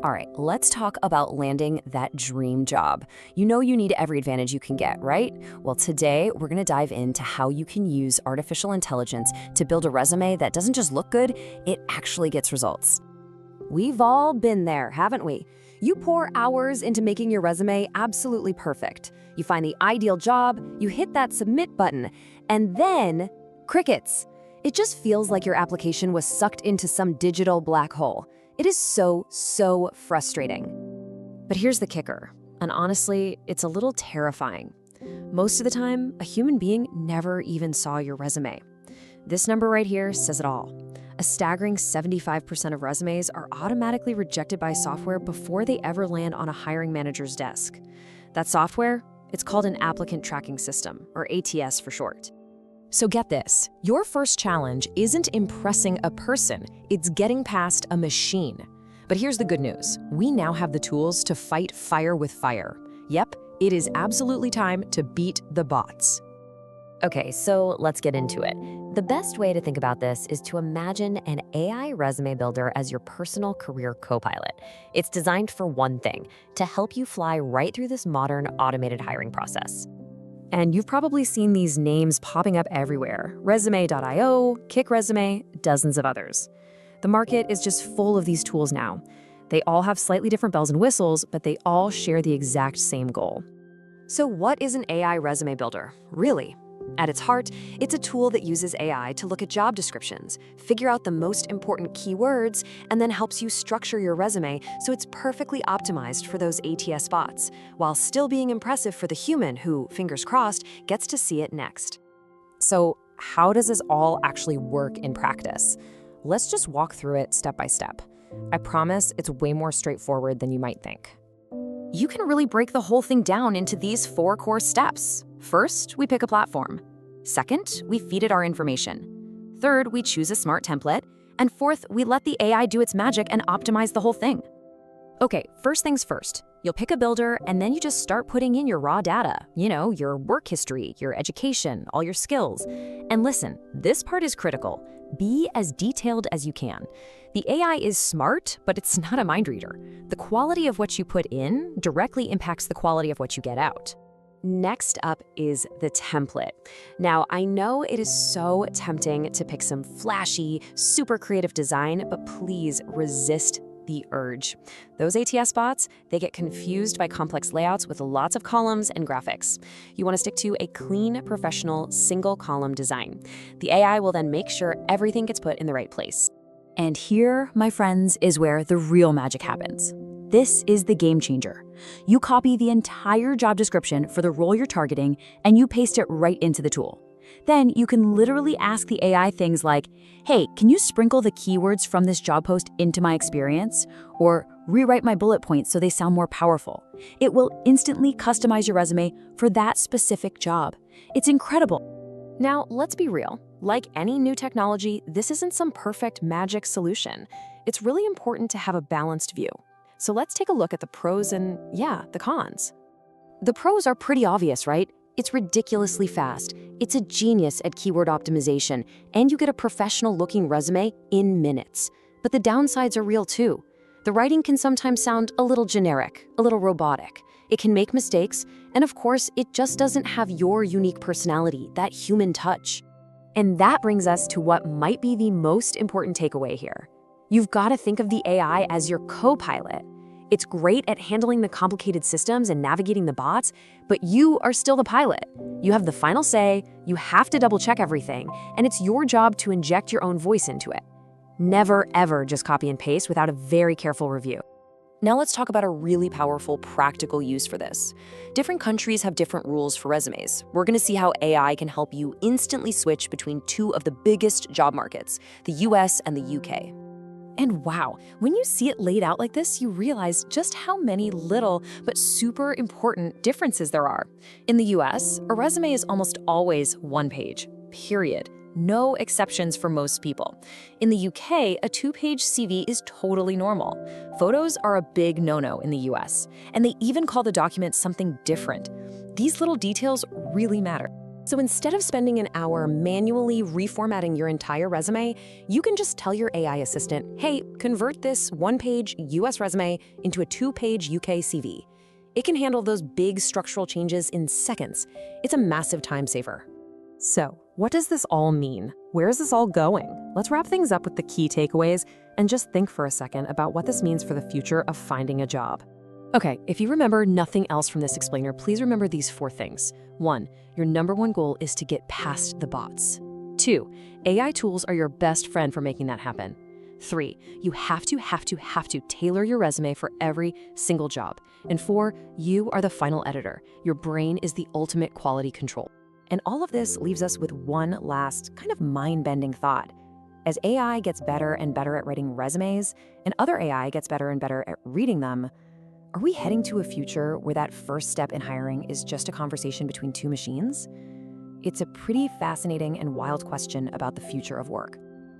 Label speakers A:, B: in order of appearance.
A: All right, let's talk about landing that dream job. You know you need every advantage you can get, right? Well, today we're going to dive into how you can use artificial intelligence to build a resume that doesn't just look good, it actually gets results. We've all been there, haven't we? You pour hours into making your resume absolutely perfect. You find the ideal job, you hit that submit button, and then crickets. It just feels like your application was sucked into some digital black hole. It is so frustrating. But here's the kicker, and honestly, it's a little terrifying. Most of the time, a human being never even saw your resume. This number right here says it all. A staggering 75% of resumes are automatically rejected by software before they ever land on a hiring manager's desk. That software, it's called an applicant tracking system, or ATS for short. So get this, your first challenge isn't impressing a person, it's getting past a machine. But here's the good news, we now have the tools to fight fire with fire. Yep, it is absolutely time to beat the bots.
B: Okay, so let's get into it. The best way to think about this is to imagine an AI resume builder as your personal career co-pilot. It's designed for one thing, to help you fly right through this modern automated hiring process.
A: And you've probably seen these names popping up everywhere. Resume.io, Kickresume, dozens of others. The market is just full of these tools now. They all have slightly different bells and whistles, but they all share the exact same goal. So what is an AI resume builder, really? At its heart, it's a tool that uses AI to look at job descriptions, figure out the most important keywords, and then helps you structure your resume so it's perfectly optimized for those ATS bots, while still being impressive for the human who, fingers crossed, gets to see it next. So how does this all actually work in practice? Let's just walk through it step by step. I promise it's way more straightforward than you might think. You can really break the whole thing down into these 4 core steps. First, we pick a platform. Second, we feed it our information. Third, we choose a smart template. And fourth, we let the AI do its magic and optimize the whole thing. Okay, first things first. You'll pick a builder and then you just start putting in your raw data. You know, your work history, your education, all your skills. And listen, this part is critical. Be as detailed as you can. The AI is smart, but it's not a mind reader. The quality of what you put in directly impacts the quality of what you get out. Next up is the template. Now, I know it is so tempting to pick some flashy, super creative design, but please resist the urge. Those ATS bots, they get confused by complex layouts with lots of columns and graphics. You want to stick to a clean, professional, single-column design. The AI will then make sure everything gets put in the right place. And here, my friends, is where the real magic happens. This is the game changer. You copy the entire job description for the role you're targeting, and you paste it right into the tool. Then you can literally ask the AI things like, hey, can you sprinkle the keywords from this job post into my experience? Or rewrite my bullet points so they sound more powerful. It will instantly customize your resume for that specific job. It's incredible. Now, let's be real. Like any new technology, this isn't some perfect magic solution. It's really important to have a balanced view. So let's take a look at the pros and, the cons. The pros are pretty obvious, right? It's ridiculously fast. It's a genius at keyword optimization, and you get a professional-looking resume in minutes. But the downsides are real too. The writing can sometimes sound a little generic, a little robotic. It can make mistakes, and of course, it just doesn't have your unique personality, that human touch. And that brings us to what might be the most important takeaway here. You've got to think of the AI as your co-pilot. It's great at handling the complicated systems and navigating the bots, but you are still the pilot. You have the final say, you have to double-check everything, and it's your job to inject your own voice into it. Never, ever just copy and paste without a very careful review. Now let's talk about a really powerful, practical use for this. Different countries have different rules for resumes. We're going to see how AI can help you instantly switch between 2 of the biggest job markets, the US and the UK. And wow, when you see it laid out like this, you realize just how many little but super important differences there are. In the US, a resume is almost always 1 page, period. No exceptions for most people. In the UK, a 2-page CV is totally normal. Photos are a big no-no in the US, and they even call the document something different. These little details really matter. So instead of spending an hour manually reformatting your entire resume, you can just tell your AI assistant, hey, convert this one-page US resume into a two-page UK CV. It can handle those big structural changes in seconds. It's a massive time saver. So, what does this all mean? Where is this all going? Let's wrap things up with the key takeaways and just think for a second about what this means for the future of finding a job. Okay, if you remember nothing else from this explainer, please remember these 4 things. 1, your number one goal is to get past the bots. 2, AI tools are your best friend for making that happen. 3, you have to tailor your resume for every single job. And 4, you are the final editor. Your brain is the ultimate quality control. And all of this leaves us with one last kind of mind-bending thought. As AI gets better and better at writing resumes, and other AI gets better and better at reading them, are we heading to a future where that first step in hiring is just a conversation between 2 machines? It's a pretty fascinating and wild question about the future of work.